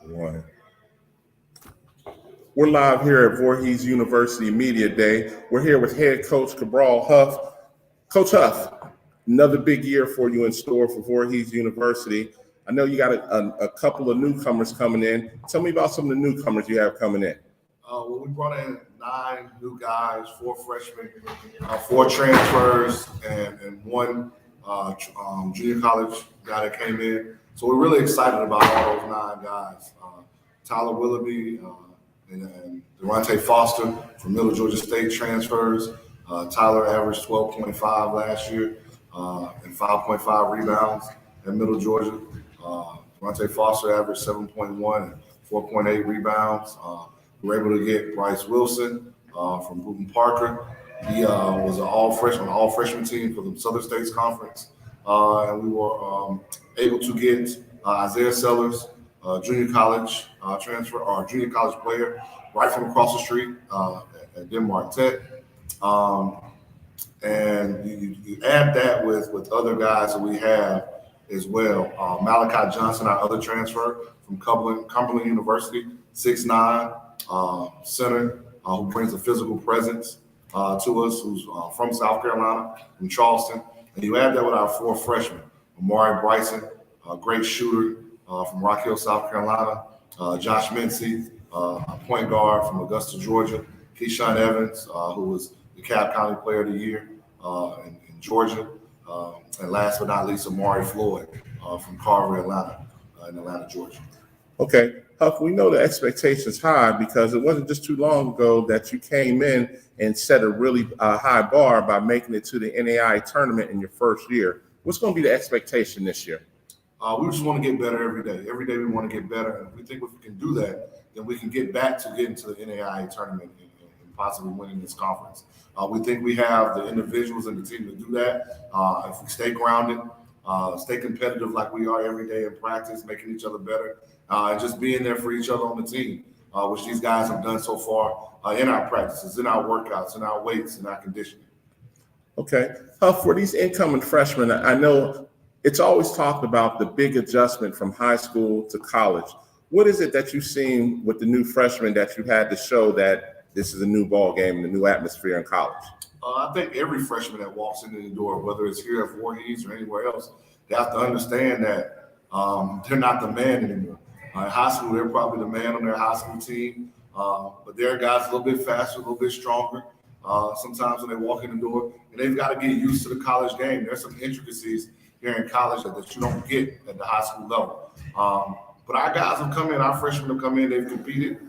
One. We're live here at Voorhees University Media Day. We're here with head coach Cabral Huff. Coach Huff, another big year for you in store for Voorhees University. I know you got a couple of newcomers coming in. Tell me about some of the newcomers you have coming in. Well, we brought in 9 new guys, 4 freshmen, 4 transfers, and 1 junior college guy that came in. So we're really excited about all those 9 guys. Tyler Willoughby and Durante Foster from Middle Georgia State transfers. Tyler averaged 12.5 last year and 5.5 rebounds at Middle Georgia. Durante Foster averaged 7.1 and 4.8 rebounds. We were able to get Bryce Wilson from Bruton Parker. He was an all-freshman team for the Southern States Conference. And we were able to get Isaiah Sellers, junior college transfer or junior college player, right from across the street at Denmark Tech. And you add that with other guys that we have as well. Malachi Johnson, our other transfer from Cumberland University, 6'9", center who brings a physical presence to us, who's from South Carolina, from Charleston. And you add that with our 4 freshmen, Amari Bryson, a great shooter from Rock Hill, South Carolina, Josh Mincy, a point guard from Augusta, Georgia, Keyshawn Evans, who was the Cobb County Player of the Year in Georgia, and last but not least, Amari Floyd from Carver, Atlanta, in Atlanta, Georgia. Okay, Huff, we know the expectations high because it wasn't just too long ago that you came in and set a really high bar by making it to the NAI tournament in your first year. What's going to be the expectation this year? We just want to get better every day. Every day we want to get better. And we think if we can do that, then we can get back to getting to the NAI tournament and possibly winning this conference. We think we have the individuals and the team to do that. If we stay grounded, stay competitive like we are every day in practice, making each other better, and just being there for each other on the team, which these guys have done so far in our practices, in our workouts, in our weights, in our conditioning. Okay. For these incoming freshmen, I know it's always talked about the big adjustment from high school to college. What is it that you've seen with the new freshmen that you had to show that this is a new ball game and a new atmosphere in college? I think every freshman that walks in the door, whether it's here at Voorhees or anywhere else, they have to understand that they're not the man anymore. In high school, they're probably the man on their high school team, but they're guys a little bit faster, a little bit stronger. Sometimes when they walk in the door, and they've got to get used to the college game. There's some intricacies here in college that you don't get at the high school level. But our guys have come in, our freshmen have come in, they've competed,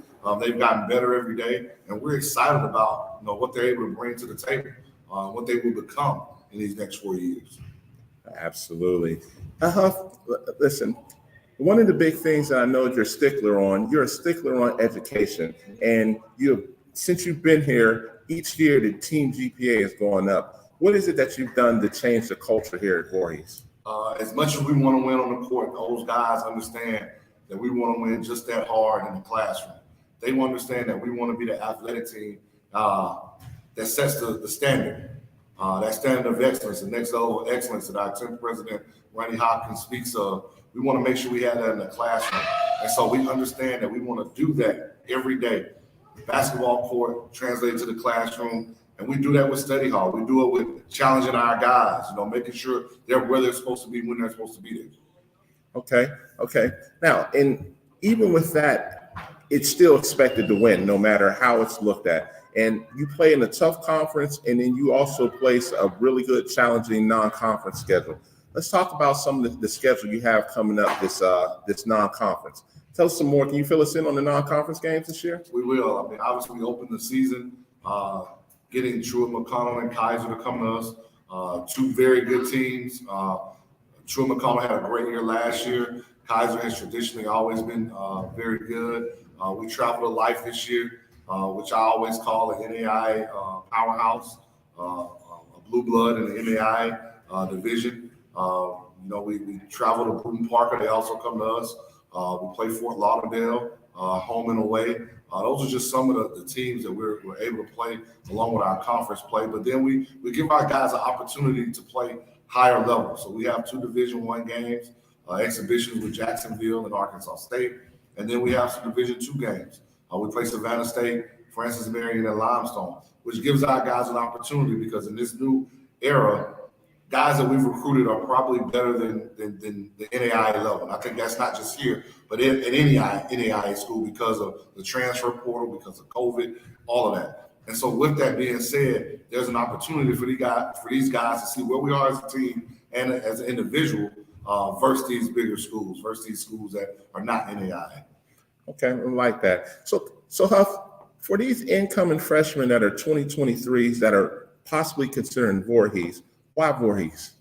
they've gotten better every day, and we're excited about what they're able to bring to the table, what they will become in these next 4 years. Absolutely. Listen, one of the big things that I know you're a stickler on education, and since you've been here, each year the team GPA is going up. What is it that you've done to change the culture here at Voorhees? As much as we want to win on the court, those guys understand that we want to win just that hard in the classroom. They understand that we want to be the athletic team that sets the standard, that standard of excellence, the next level of excellence that our 10th president, Ronnie Hopkins, speaks of. We want to make sure we have that in the classroom. And so we understand that we want to do that every day. Basketball court translated to the classroom. And we do that with study hall. We do it with challenging our guys, making sure they're where they're supposed to be when they're supposed to be there. Okay. Now, and even with that, it's still expected to win no matter how it's looked at. And you play in a tough conference, and then you also place a really good, challenging non-conference schedule. Let's talk about some of the schedule you have coming up this non-conference. Tell us some more. Can you fill us in on the non-conference games this year? We will. Obviously, we opened the season getting Truett McConnell and Kaiser to come to us. 2 very good teams. Truett McConnell had a great year last year. Kaiser has traditionally always been very good. We traveled to Life this year, which I always call an NAI powerhouse, a blue blood in the NAI division. We travel to Bruton Parker. They also come to us. We play Fort Lauderdale, home and away. Those are just some of the teams that we're able to play along with our conference play. But then we give our guys an opportunity to play higher levels. So we have 2 Division I games, exhibitions with Jacksonville and Arkansas State. And then we have some Division II games. We play Savannah State, Francis Marion, and Limestone, which gives our guys an opportunity because in this new era, guys that we've recruited are probably better than the NAIA level. And I think that's not just here, but in any NAIA school because of the transfer portal, because of COVID, all of that. And so with that being said, there's an opportunity for these guys to see where we are as a team and as an individual versus these bigger schools, versus these schools that are not NAIA. Okay, I like that. So Huff, for these incoming freshmen that are 2023s that are possibly considering Voorhees, why Voorhees?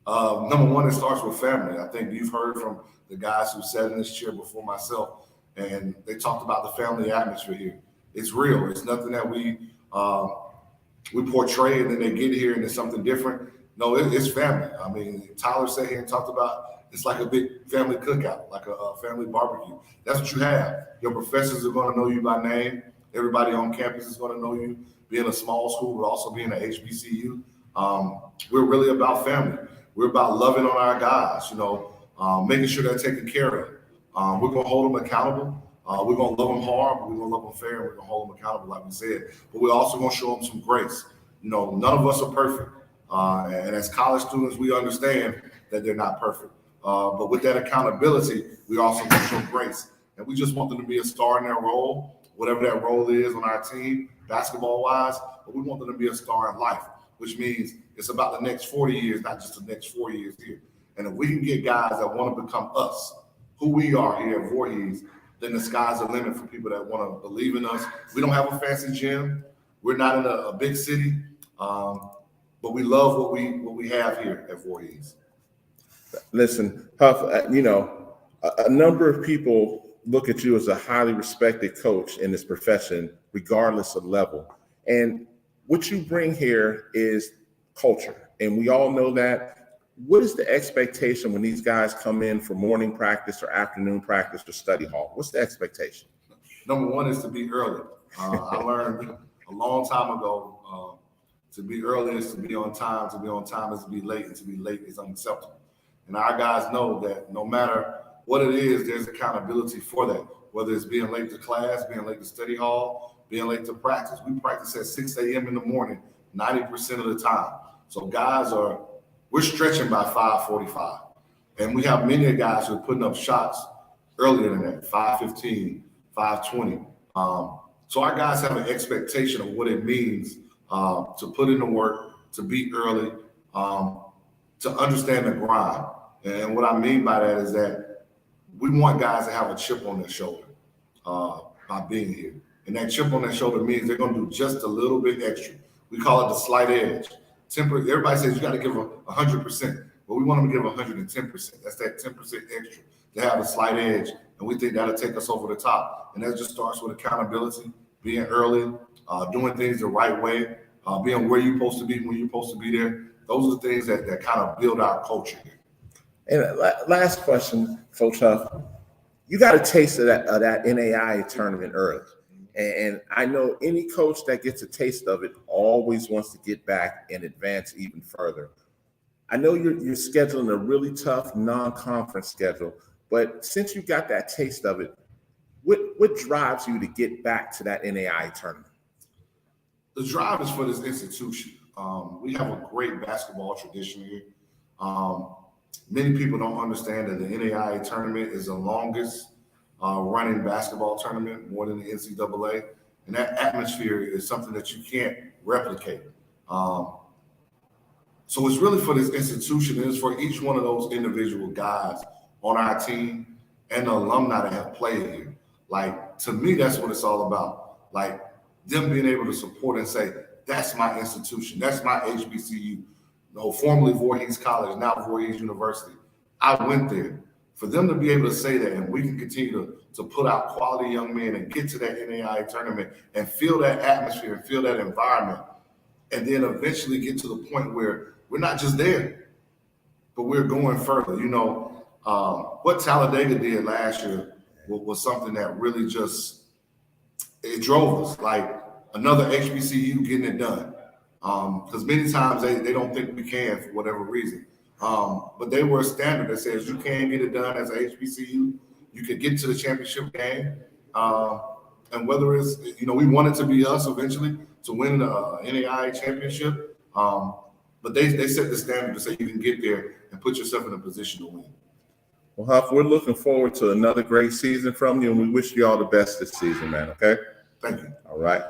Number one, it starts with family. I think you've heard from the guys who sat in this chair before myself, and they talked about the family atmosphere here. It's real. It's nothing that we portray and then they get here and it's something different. No, it's family. I mean, Tyler sat here and talked about it's like a big family cookout, like a family barbecue. That's what you have. Your professors are going to know you by name. Everybody on campus is going to know you. Being a small school, but also being an HBCU, we're really about family. We're about loving on our guys, making sure they're taken care of. We're going to hold them accountable. We're going to love them hard, but we're going to love them fair, and we're going to hold them accountable, like we said. But we're also going to show them some grace. None of us are perfect. And as college students, we understand that they're not perfect. But with that accountability, we also want to show grace. And we just want them to be a star in their role, whatever that role is on our team, basketball-wise. But we want them to be a star in life, which means it's about the next 40 years, not just the next 4 years here. And if we can get guys that want to become us, who we are here at Voorhees, then the sky's the limit for people that want to believe in us. We don't have a fancy gym. We're not in a big city, but we love what we have here at Voorhees. Listen, Huff, a number of people look at you as a highly respected coach in this profession, regardless of level. And what you bring here is culture. And we all know that. What is the expectation when these guys come in for morning practice or afternoon practice or study hall? What's the expectation? Number one is to be early. I learned a long time ago, to be early is to be on time. To be on time is to be late, and to be late is unacceptable. And our guys know that no matter what it is, there's accountability for that. Whether it's being late to class, being late to study hall, being late to practice. We practice at 6 a.m. in the morning, 90% of the time. So guys we're stretching by 5:45. And we have many guys who are putting up shots earlier than that, 5:15, 5:20. So our guys have an expectation of what it means to put in the work, to be early, to understand the grind. And what I mean by that is that we want guys to have a chip on their shoulder by being here. And that chip on their shoulder means they're going to do just a little bit extra. We call it the slight edge. Everybody says you got to give 100%, but we want them to give 110%. That's that 10% extra to have a slight edge, and we think that'll take us over the top. And that just starts with accountability, being early, doing things the right way, being where you're supposed to be when you're supposed to be there. Those are the things that kind of build our culture here. And last question, Coach Huff. You got a taste of that NAIA tournament early. And I know any coach that gets a taste of it always wants to get back and advance even further. I know you're scheduling a really tough non-conference schedule, but since you got that taste of it, what drives you to get back to that NAIA tournament? The drive is for this institution. We have a great basketball tradition here. Many people don't understand that the NAIA tournament is the longest running basketball tournament, more than the NCAA. And that atmosphere is something that you can't replicate. So it's really for this institution. It's for each one of those individual guys on our team and the alumni that have played here. Like, to me, that's what it's all about. Like, them being able to support and say, that's my institution. That's my HBCU. Formerly Voorhees College, now Voorhees University. I went there. For them to be able to say that, and we can continue to put out quality young men and get to that NAIA tournament and feel that atmosphere and feel that environment, and then eventually get to the point where we're not just there, but we're going further. What Talladega did last year was something that really it drove us, like another HBCU getting it done. Because many times they don't think we can for whatever reason. But they were a standard that says you can't get it done as a HBCU. you could get to the championship game. And whether it's, we want it to be us eventually to win the NAIA championship. But they set the standard to say you can get there and put yourself in a position to win. Well, Huff, we're looking forward to another great season from you, and we wish you all the best this season, man, okay? Thank you. All right.